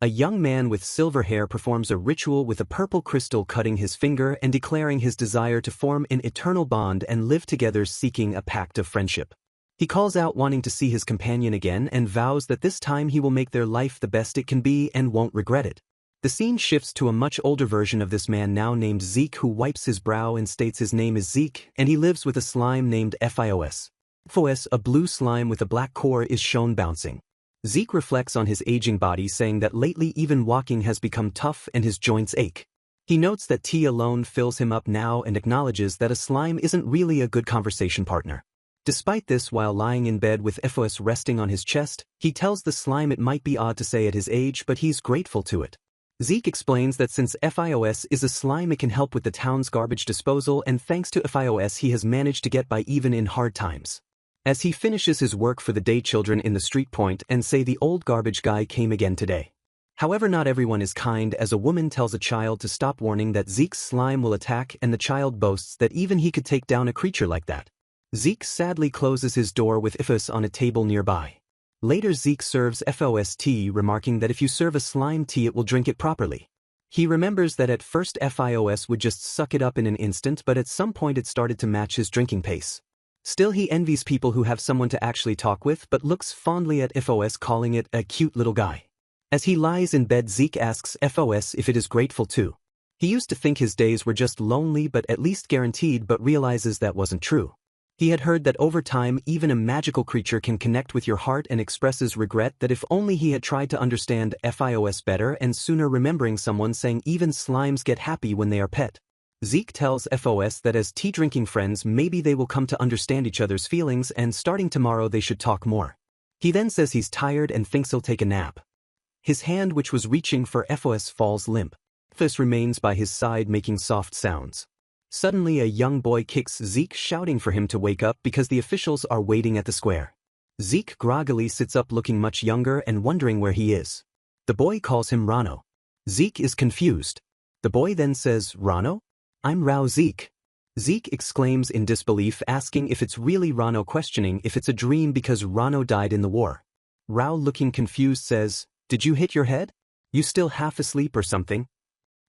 A young man with silver hair performs a ritual with a purple crystal cutting his finger and declaring his desire to form an eternal bond and live together, seeking a pact of friendship. He calls out wanting to see his companion again and vows that this time he will make their life the best it can be and won't regret it. The scene shifts to a much older version of this man now named Zeke, who wipes his brow and states his name is Zeke and he lives with a slime named Fios. Fios, a blue slime with a black core, is shown bouncing. Zeke reflects on his aging body, saying that lately even walking has become tough and his joints ache. He notes that tea alone fills him up now and acknowledges that a slime isn't really a good conversation partner. Despite this, while lying in bed with Fios resting on his chest, he tells the slime it might be odd to say at his age, but he's grateful to it. Zeke explains that since Fios is a slime, it can help with the town's garbage disposal, and thanks to Fios he has managed to get by even in hard times. As he finishes his work for the day, children in the street point and say the old garbage guy came again today. However, not everyone is kind, as a woman tells a child to stop, warning that Zeke's slime will attack, and the child boasts that even he could take down a creature like that. Zeke sadly closes his door with Fios on a table nearby. Later, Zeke serves Fios tea, remarking that if you serve a slime tea it will drink it properly. He remembers that at first Fios would just suck it up in an instant, but at some point it started to match his drinking pace. Still, he envies people who have someone to actually talk with, but looks fondly at Fios, calling it a cute little guy. As he lies in bed, Zeke asks Fios if it is grateful too. He used to think his days were just lonely but at least guaranteed, but realizes that wasn't true. He had heard that over time even a magical creature can connect with your heart, and expresses regret that if only he had tried to understand Fios better and sooner, remembering someone saying even slimes get happy when they are pet. Zeke tells Fios that as tea-drinking friends maybe they will come to understand each other's feelings, and starting tomorrow they should talk more. He then says he's tired and thinks he'll take a nap. His hand, which was reaching for Fios, falls limp. Fios remains by his side making soft sounds. Suddenly a young boy kicks Zeke, shouting for him to wake up because the officials are waiting at the square. Zeke groggily sits up, looking much younger and wondering where he is. The boy calls him Rano. Zeke is confused. The boy then says, "Rano? I'm Rao Zeke." Zeke exclaims in disbelief, asking if it's really Rano, questioning if it's a dream because Rano died in the war. Rao, looking confused, says, "Did you hit your head? You still half asleep or something?"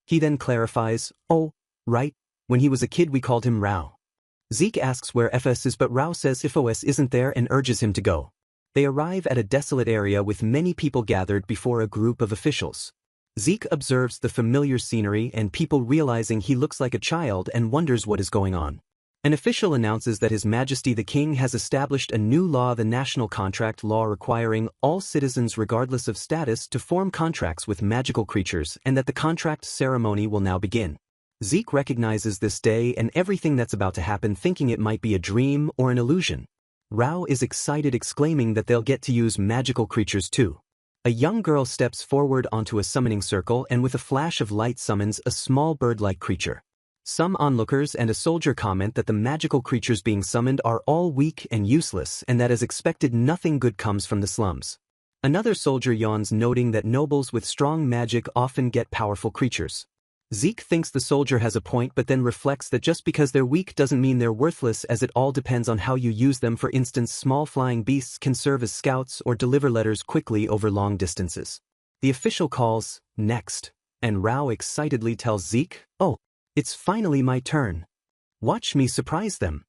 He then clarifies, "Oh, right. When he was a kid we called him Rao." Zeke asks where Fios is, but Rao says Fios isn't there and urges him to go. They arrive at a desolate area with many people gathered before a group of officials. Zeke observes the familiar scenery and people, realizing he looks like a child, and wonders what is going on. An official announces that His Majesty the King has established a new law, the national contract law, requiring all citizens regardless of status to form contracts with magical creatures, and that the contract ceremony will now begin. Zeke recognizes this day and everything that's about to happen, thinking it might be a dream or an illusion. Rao is excited, exclaiming that they'll get to use magical creatures too. A young girl steps forward onto a summoning circle and with a flash of light summons a small bird-like creature. Some onlookers and a soldier comment that the magical creatures being summoned are all weak and useless, and that as expected nothing good comes from the slums. Another soldier yawns, noting that nobles with strong magic often get powerful creatures. Zeke thinks the soldier has a point, but then reflects that just because they're weak doesn't mean they're worthless, as it all depends on how you use them. For instance, small flying beasts can serve as scouts or deliver letters quickly over long distances. The official calls, "Next," and Rao excitedly tells Zeke, "Oh, it's finally my turn. Watch me surprise them."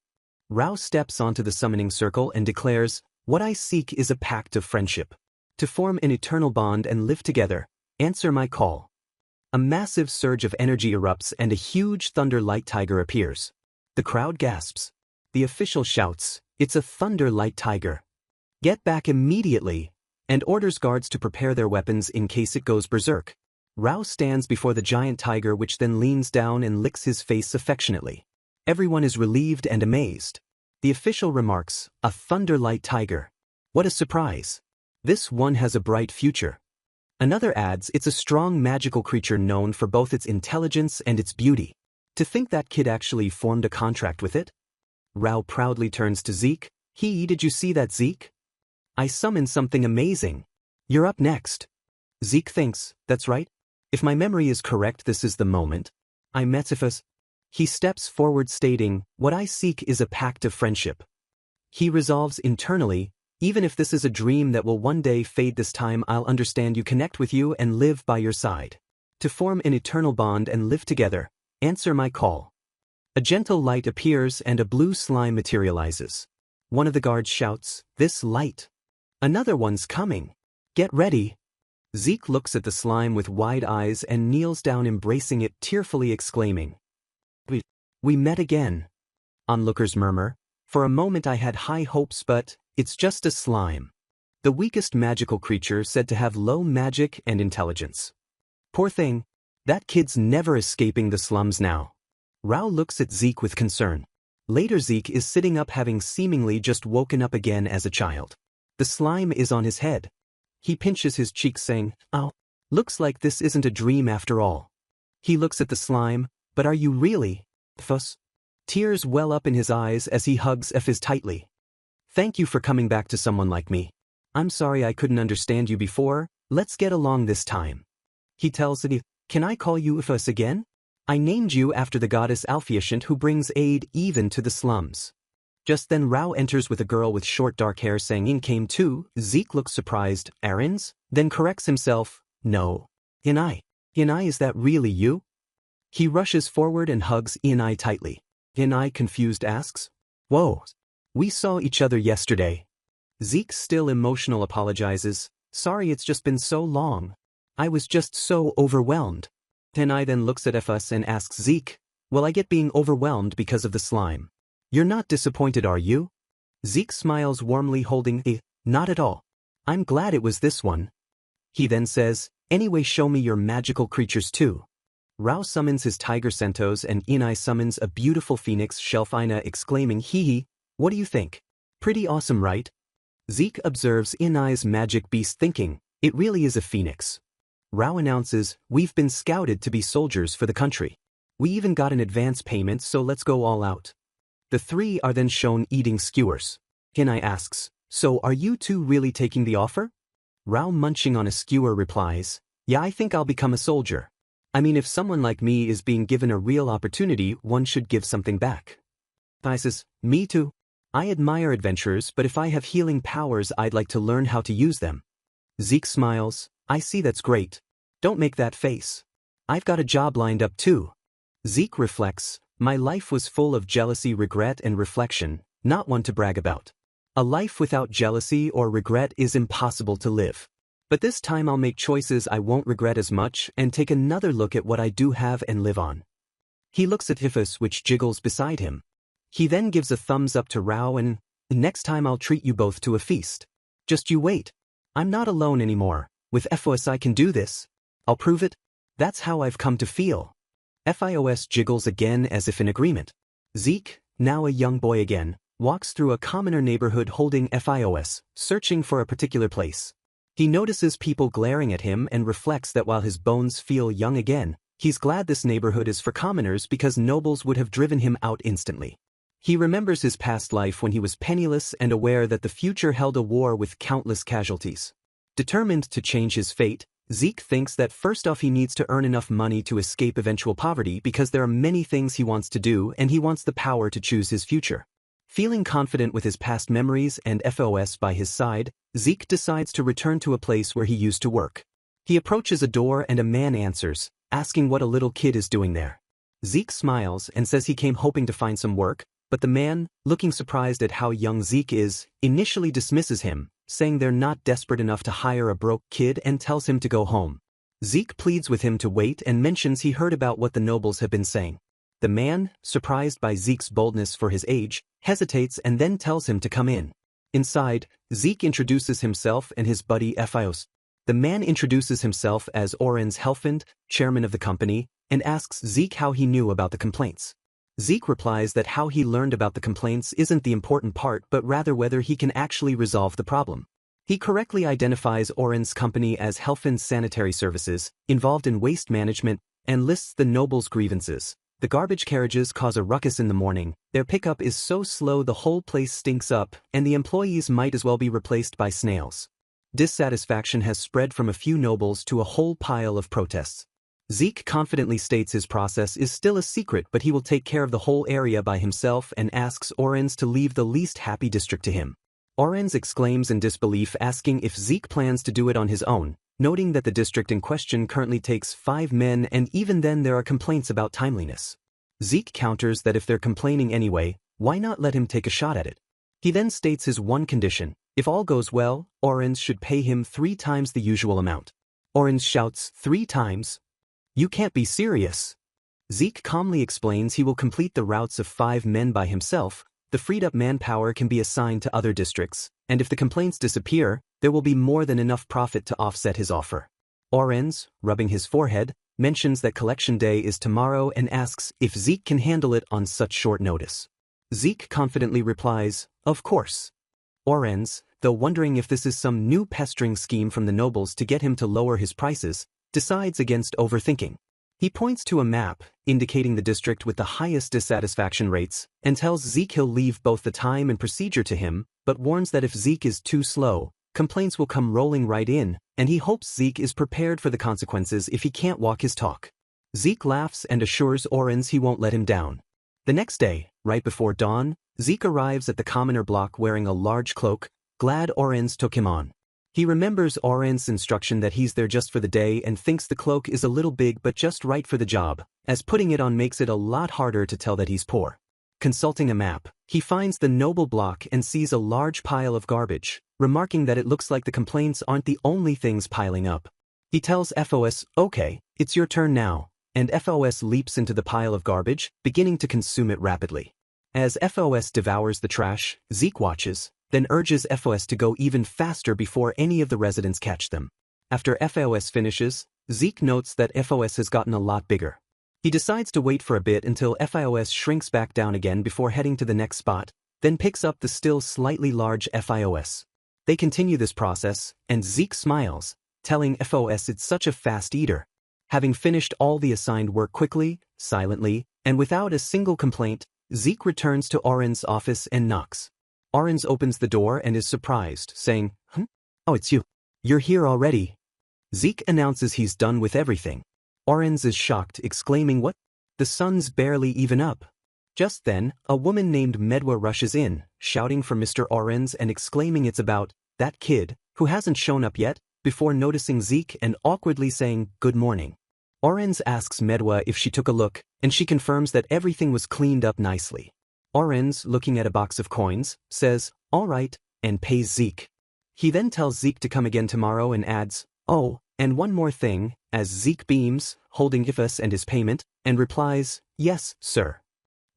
Rao steps onto the summoning circle and declares, "What I seek is a pact of friendship. To form an eternal bond and live together. Answer my call." A massive surge of energy erupts and a huge thunder light tiger appears. The crowd gasps. The official shouts, "It's a thunder light tiger. Get back immediately," and orders guards to prepare their weapons in case it goes berserk. Rao stands before the giant tiger, which then leans down and licks his face affectionately. Everyone is relieved and amazed. The official remarks, "A thunder light tiger. What a surprise. This one has a bright future." Another adds, "It's a strong magical creature known for both its intelligence and its beauty. To think that kid actually formed a contract with it?" Rao proudly turns to Zeke. Did you see that, Zeke? I summoned something amazing. You're up next." Zeke thinks, "That's right. If my memory is correct, this is the moment. I met Fios." He steps forward stating, "What I seek is a pact of friendship." He resolves internally, Even if this is a dream that will one day fade, this time I'll understand you, connect with you and live by your side. To form an eternal bond and live together, answer my call. A gentle light appears and a blue slime materializes. One of the guards shouts, "This light. Another one's coming. Get ready." Zeke looks at the slime with wide eyes and kneels down, embracing it, tearfully exclaiming, We met again." Onlookers murmur, "For a moment I had high hopes, but it's just a slime. The weakest magical creature said to have low magic and intelligence. Poor thing. That kid's never escaping the slums now." Rao looks at Zeke with concern. Later, Zeke is sitting up, having seemingly just woken up again as a child. The slime is on his head. He pinches his cheek, saying, "Ow, looks like this isn't a dream after all." He looks at the slime, "But are you really, Fuss?" Tears well up in his eyes as he hugs Fizz tightly. "Thank you for coming back to someone like me. I'm sorry I couldn't understand you before, let's get along this time." He tells Eve, "Can I call you Fizz again? I named you after the goddess Alphiacient who brings aid even to the slums." Just then Rao enters with a girl with short dark hair, saying, "In came too." Zeke looks surprised. "Aaron's?" Then corrects himself, "No. Inai. Inai, is that really you?" He rushes forward and hugs Inai tightly. Inai, confused, asks, "Whoa. We saw each other yesterday." Zeke, still emotional, apologizes, "Sorry, it's just been so long. I was just so overwhelmed." Inai then looks at Fus and asks Zeke, "Will I get being overwhelmed because of the slime? You're not disappointed, are you?" Zeke smiles warmly, holding "Not at all. I'm glad it was this one." He then says, "Anyway, show me your magical creatures too." Rao summons his tiger centos and Inai summons a beautiful phoenix Shelfina, exclaiming, "Hee, what do you think? Pretty awesome, right?" Zeke observes Inai's magic beast, thinking, "It really is a phoenix." Rao announces, "We've been scouted to be soldiers for the country. We even got an advance payment, so let's go all out." The three are then shown eating skewers. Inai asks, "So are you two really taking the offer?" Rao, munching on a skewer, replies, "Yeah, I think I'll become a soldier. I mean, if someone like me is being given a real opportunity, one should give something back." Inai says, "Me too. I admire adventurers, but if I have healing powers, I'd like to learn how to use them." Zeke smiles, "I see, that's great. Don't make that face. I've got a job lined up too." Zeke reflects, "My life was full of jealousy, regret, and reflection, not one to brag about. A life without jealousy or regret is impossible to live. But this time I'll make choices I won't regret as much and take another look at what I do have and live on." He looks at Hifus, which jiggles beside him. He then gives a thumbs up to Rao and, "Next time I'll treat you both to a feast. Just you wait. I'm not alone anymore. With Fos I can do this. I'll prove it. That's how I've come to feel." Fos jiggles again as if in agreement. Zeke, now a young boy again, walks through a commoner neighborhood holding Fos, searching for a particular place. He notices people glaring at him and reflects that while his bones feel young again, he's glad this neighborhood is for commoners because nobles would have driven him out instantly. He remembers his past life when he was penniless and aware that the future held a war with countless casualties. Determined to change his fate, Zeke thinks that first off he needs to earn enough money to escape eventual poverty because there are many things he wants to do and he wants the power to choose his future. Feeling confident with his past memories and Fos by his side, Zeke decides to return to a place where he used to work. He approaches a door and a man answers, asking what a little kid is doing there. Zeke smiles and says he came hoping to find some work, but the man, looking surprised at how young Zeke is, initially dismisses him, saying they're not desperate enough to hire a broke kid and tells him to go home. Zeke pleads with him to wait and mentions he heard about what the nobles have been saying. The man, surprised by Zeke's boldness for his age, hesitates and then tells him to come in. Inside, Zeke introduces himself and his buddy Fos. The man introduces himself as Oren's Helfand, chairman of the company, and asks Zeke how he knew about the complaints. Zeke replies that how he learned about the complaints isn't the important part but rather whether he can actually resolve the problem. He correctly identifies Oren's company as Helfand Sanitary Services, involved in waste management, and lists the nobles' grievances. The garbage carriages cause a ruckus in the morning, their pickup is so slow the whole place stinks up, and the employees might as well be replaced by snails. Dissatisfaction has spread from a few nobles to a whole pile of protests. Zeke confidently states his process is still a secret but he will take care of the whole area by himself and asks Oren's to leave the least happy district to him. Oren's exclaims in disbelief, asking if Zeke plans to do it on his own, noting that the district in question currently takes 5 men and even then there are complaints about timeliness. Zeke counters that if they're complaining anyway, why not let him take a shot at it? He then states his one condition: if all goes well, Oren's should pay him 3 times the usual amount. Oren's shouts, 3 times? You can't be serious. Zeke calmly explains he will complete the routes of 5 men by himself. The freed-up manpower can be assigned to other districts, and if the complaints disappear, there will be more than enough profit to offset his offer. Oren's, rubbing his forehead, mentions that collection day is tomorrow and asks if Zeke can handle it on such short notice. Zeke confidently replies, of course. Oren's, though wondering if this is some new pestering scheme from the nobles to get him to lower his prices, decides against overthinking. He points to a map, indicating the district with the highest dissatisfaction rates, and tells Zeke he'll leave both the time and procedure to him, but warns that if Zeke is too slow, complaints will come rolling right in, and he hopes Zeke is prepared for the consequences if he can't walk his talk. Zeke laughs and assures Oren's he won't let him down. The next day, right before dawn, Zeke arrives at the commoner block wearing a large cloak, glad Oren's took him on. He remembers Oren's instruction that he's there just for the day and thinks the cloak is a little big but just right for the job, as putting it on makes it a lot harder to tell that he's poor. Consulting a map, he finds the noble block and sees a large pile of garbage, remarking that it looks like the complaints aren't the only things piling up. He tells FOS, okay, it's your turn now, and FOS leaps into the pile of garbage, beginning to consume it rapidly. As FOS devours the trash, Zeke watches, then urges FOS to go even faster before any of the residents catch them. After FOS finishes, Zeke notes that FOS has gotten a lot bigger. He decides to wait for a bit until FOS shrinks back down again before heading to the next spot, then picks up the still slightly large FOS. They continue this process, and Zeke smiles, telling FOS it's such a fast eater. Having finished all the assigned work quickly, silently, and without a single complaint, Zeke returns to Oren's office and knocks. Oren's opens the door and is surprised, saying, Oh, it's you. You're here already. Zeke announces he's done with everything. Oren's is shocked, exclaiming, what? The sun's barely even up. Just then, a woman named Medwa rushes in, shouting for Mr. Oren's and exclaiming it's about that kid, who hasn't shown up yet, before noticing Zeke and awkwardly saying, good morning. Oren's asks Medwa if she took a look, and she confirms that everything was cleaned up nicely. Oren's, looking at a box of coins, says, all right, and pays Zeke. He then tells Zeke to come again tomorrow and adds, oh, and one more thing, as Zeke beams, holding Ifus and his payment, and replies, yes, sir.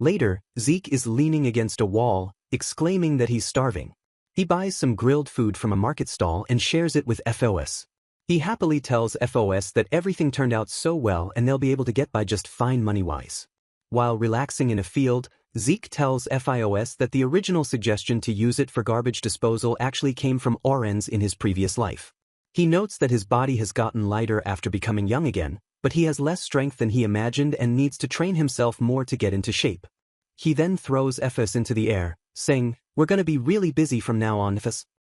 Later, Zeke is leaning against a wall, exclaiming that he's starving. He buys some grilled food from a market stall and shares it with FOS. He happily tells FOS that everything turned out so well and they'll be able to get by just fine money-wise. While relaxing in a field, Zeke tells FOS that the original suggestion to use it for garbage disposal actually came from Oren's in his previous life. He notes that his body has gotten lighter after becoming young again, but he has less strength than he imagined and needs to train himself more to get into shape. He then throws FOS into the air, saying, we're gonna be really busy from now on, FOS.